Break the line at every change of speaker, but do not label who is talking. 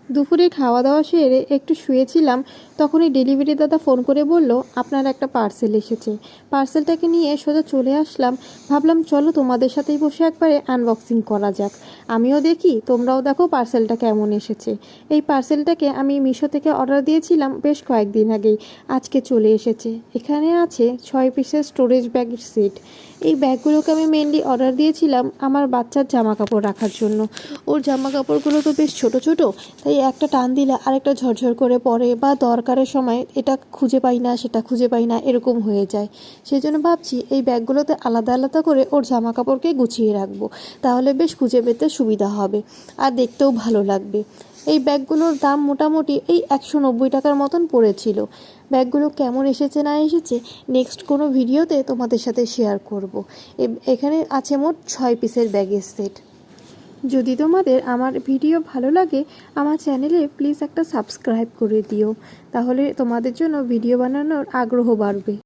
দুপুরে খাওয়া দাওয়া সেরে একটু শুয়েছিলাম, তখনই ডেলিভারি দাদা ফোন করে বলল আপনার একটা পার্সেল এসেছে। পার্সেলটাকে নিয়ে সোজা চলে আসলাম। ভাবলাম চলো তোমাদের সাথেই বসে একবারে আনবক্সিং করা যাক, আমিও দেখি তোমরাও দেখো পার্সেলটা কেমন এসেছে। এই পার্সেলটাকে আমি মিশো থেকে অর্ডার দিয়েছিলাম বেশ কয়েকদিন আগেই, আজকে চলে এসেছে। এখানে আছে 6 পিসের স্টোরেজ ব্যাগের সেট। এই ব্যাগগুলোকে আমি মেনলি অর্ডার দিয়েছিলাম আমার বাচ্চার জামা কাপড় রাখার জন্য। ওর জামা কাপড়গুলো তো বেশ ছোট ছোট, তাই একটা টান দিলে আরেকটা ঝরঝর করে পড়ে, বা দরকারের সময় এটা খুঁজে পাই না সেটা খুঁজে পাই না এরকম হয়ে যায়। সেই জন্য ভাবছি এই ব্যাগগুলোতে আলাদা আলাদা করে ওর জামা কাপড়কে গুছিয়ে রাখবো, তাহলে বেশ খুঁজে পেতে সুবিধা হবে আর দেখতেও ভালো লাগবে। এই ব্যাগগুলোর দাম মোটামুটি এই 190 টাকার মতন পড়েছিল। ব্যাগগুলো কেমন এসেছে না এসেছে নেক্সট কোনো ভিডিওতে তোমাদের সাথে শেয়ার করব। এখানে আছে মোট 6 পিসের ব্যাগের সেট। যদি তোমাদের আমার ভিডিও ভালো লাগে আমার চ্যানেলে প্লিজ একটা সাবস্ক্রাইব করে দিও, তাহলে তোমাদের জন্য ভিডিও বানানোর আগ্রহ বাড়বে।